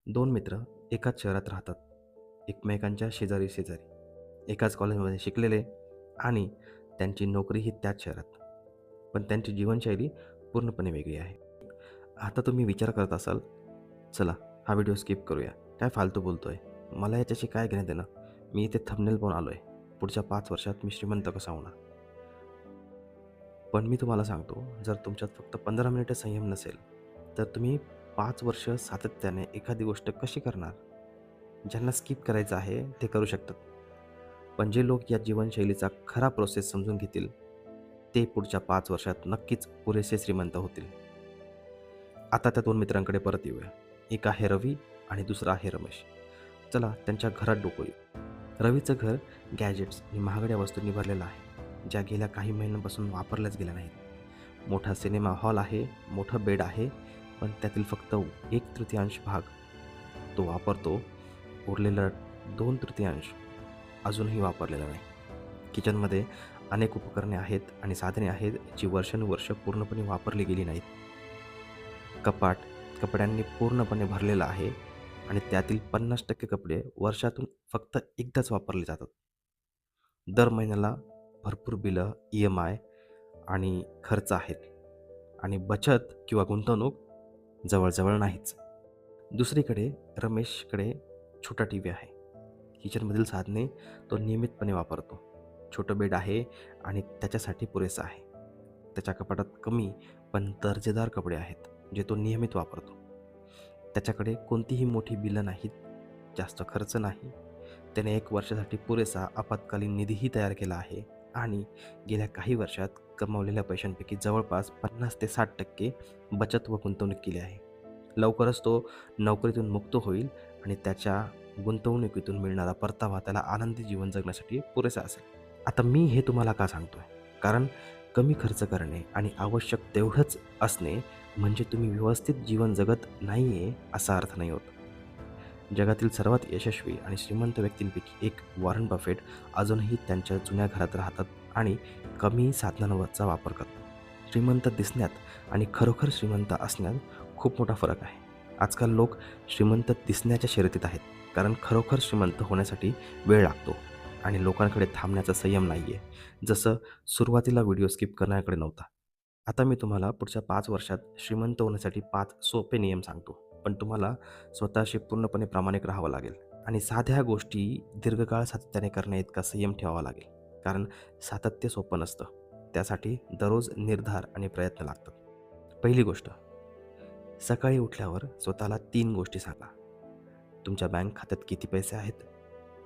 दोन मित्र एकाच शहरात राहतात. एकमेकांच्या शेजारी-शेजारी. एकाच कॉलेजमध्ये शिकलेले आणि त्यांची नोकरीही त्याच शहरात. पण त्यांची जीवनशैली पूर्णपणे वेगळी आहे. आता तुम्ही विचार करत असाल, चला हा व्हिडिओ स्किप करूया. काय फालतू बोलतोय? मला याच्याशी काय घेणं-देणं? मी इथे थंबनेल पाहून आलोय. पुढच्या 5 वर्षात मी श्रीमंत कसा होणार? पण मी तुम्हाला सांगतो, जर तुमच्यात फक्त 15 मिनिटं संयम नसेल, तर तुम्ही 5 वर्ष सातत्याने एखादी गोष्ट कशी करणार? ज्यांना स्किप करायचं आहे ते करू शकतात. पण जे लोक या जीवनशैलीचा खरा प्रोसेस समजून घेतील, ते पुढच्या 5 वर्षात नक्कीच पुरेसे श्रीमंत होतील. आता त्या 2 मित्रांकडे परत येऊया. एक आहे रवी आणि दुसरा आहे रमेश. चला त्यांच्या घरात डोकं देऊ. रवीचं घर गॅजेट्स आणि महागड्या वस्तूंनी भरलेलं आहे, ज्या गेल्या काही महिन्यांपासून वापरल्याच गेल्या नाहीत. मोठा सिनेमा हॉल आहे, मोठं बेड आहे, पण त्यातील फक्त 1/3 भाग तो वापरतो. उरलेला 2/3 अजूनही वापरलेला नाही. किचनमध्ये अनेक उपकरणे आहेत आणि साधने आहेत, जी वर्षानुवर्ष पूर्णपणे वापरली गेली नाहीत. कपाट कपड्यांनी पूर्णपणे भरलेलं आहे आणि त्यातील 50% कपडे वर्षातून फक्त एकदाच वापरले जातात. दर महिन्याला भरपूर बिलं, EMI आणि खर्च आहेत आणि बचत किंवा गुंतवणूक जवळजवळ नाहीच. दुसरीकडे रमेशकडे छोटा टीव्ही आहे. किचनमधील साधने तो नियमितपणे वापरतो. छोटं बेड आहे आणि त्याच्यासाठी पुरेसं आहे. त्याच्या कपाटात कमी पण दर्जेदार कपडे आहेत, जे तो नियमित वापरतो. त्याच्याकडे कोणतीही मोठी बिलं नाहीत, जास्त खर्च नाही. त्याने 1 वर्षासाठी पुरेसा आपत्कालीन निधीही तयार केला आहे आणि गेल्या काही वर्षात कमावलेल्या पैशांपैकी जवळपास 50 ते 60% बचत व गुंतवणूक केली आहे. लवकरच तो नोकरीतून मुक्त होईल आणि त्याच्या गुंतवणुकीतून मिळणारा परतावा त्याला आनंदी जीवन जगण्यासाठी पुरेसा असेल. आता मी हे तुम्हाला का सांगतोय? कारण कमी खर्च करणे आणि आवश्यक तेवढंच असणे म्हणजे तुम्ही व्यवस्थित जीवन जगत नाही आहे असा अर्थ नाही होत. जगातील सर्वात यशस्वी आणि श्रीमंत व्यक्तींपैकी एक वॉरन बफेट अजूनही त्यांच्या जुन्या घरात राहतात आणि कमी साधनांचा वापर करतात. श्रीमंत दिसण्यात आणि खरोखर श्रीमंत असण्यात खूप मोठा फरक आहे. आजकाल लोक श्रीमंत दिसण्याच्या शर्यतीत आहेत, कारण खरोखर श्रीमंत होण्यासाठी वेळ लागतो आणि लोकांकडे थांबण्याचा संयम नाही आहे, जसं सुरुवातीला व्हिडिओ स्किप करण्याकडे नव्हता. आता मी तुम्हाला पुढच्या 5 वर्षात श्रीमंत होण्यासाठी 5 सोपे नियम सांगतो. पण तुम्हाला स्वतःशी पूर्णपणे प्रामाणिक राहावं लागेल आणि साध्या गोष्टी दीर्घकाळ सातत्याने करण्याइतका संयम ठेवावा लागेल. कारण सातत्य सोपं नसतं. त्यासाठी दररोज निर्धार आणि प्रयत्न लागतात. पहिली गोष्ट, सकाळी उठल्यावर स्वतःला 3 गोष्टी सांगा. तुमच्या बँक खात्यात किती पैसे आहेत,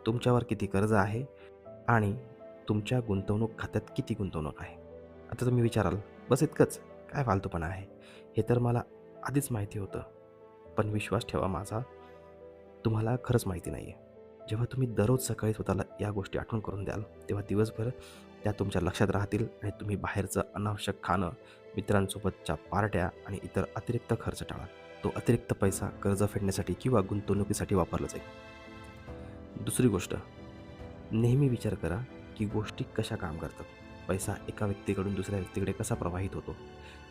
तुमच्यावर किती कर्ज आहे आणि तुमच्या गुंतवणूक खात्यात किती गुंतवणूक आहे. आता तुम्ही विचाराल, बस इतकंच? काय फालतूपणा आहे? हे तर मला आधीच माहिती होतं. पण विश्वास ठेवा माझा, तुम्हाला खरंच माहिती नाही आहे. जेव्हा तुम्ही दररोज सकाळी स्वतःला या गोष्टी आठवण करून द्याल, तेव्हा दिवसभर त्या तुमच्या लक्षात राहतील आणि तुम्ही बाहेरचं अनावश्यक खाणं, मित्रांसोबतच्या पार्ट्या आणि इतर अतिरिक्त खर्च टाळाल. तो अतिरिक्त पैसा कर्ज फेडण्यासाठी किंवा गुंतवणुकीसाठी वापरला जाईल. दुसरी गोष्ट, नेहमी विचार करा की गोष्टी कशा काम करतात. पैसा एका व्यक्तीकडून दुसऱ्या व्यक्तीकडे कसा प्रवाहित होतो.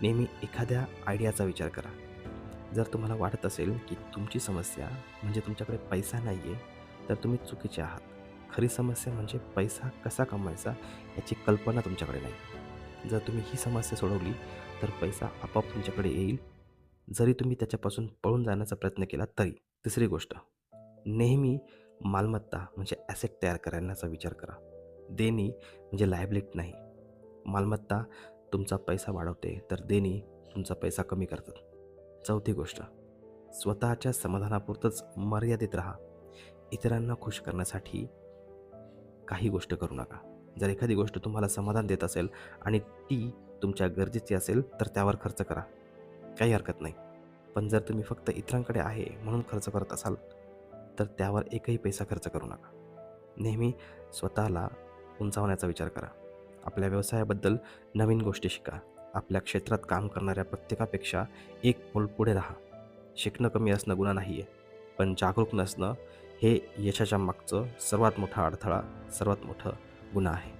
नेहमी एखाद्या आयडियाचा विचार करा. जर तुम्हाला वाटत असेल की तुमची समस्या म्हणजे तुमच्याकडे पैसा नाही आहे, तर तुम्ही चुकीचे आहात. खरी समस्या म्हणजे पैसा कसा कमवायचा याची कल्पना तुमच्याकडे नाही. जर तुम्ही ही समस्या सोडवली, तर पैसा आपोआप तुमच्याकडे येईल, जरी तुम्ही त्याच्यापासून पळून जाण्याचा प्रयत्न केला तरी. तिसरी गोष्ट, नेहमी मालमत्ता म्हणजे ॲसेट तयार करण्याचा विचार करा. देणी म्हणजे लायबिलिटी नाही. मालमत्ता तुमचा पैसा वाढवते, तर देणी तुमचा पैसा कमी करतात. चौथी गोष्ट, स्वतःच्या समाधानापुरतंच मर्यादित राहा. इतरांना खुश करण्यासाठी काही गोष्ट करू नका. जर एखादी गोष्ट तुम्हाला समाधान देत असेल आणि ती तुमच्या गरजेची असेल, तर त्यावर खर्च करा. काही हरकत नाही. पण जर तुम्ही फक्त इतरांकडे आहे म्हणून खर्च करत असाल, तर त्यावर एकही पैसा खर्च करू नका. नेहमी स्वतःला उंचावण्याचा विचार करा. आपल्या व्यवसायाबद्दल नवीन गोष्टी शिका. आपल्या क्षेत्रात काम करणाऱ्या प्रत्येकापेक्षा एक पाऊल पुढे राहा. शिकणं कमी असणं गुन्हा नाही आहे, पण जागरूक नसणं हे यशाच्या मागचं सर्वात मोठा अडथळा, सर्वात मोठं गुन्हा आहे.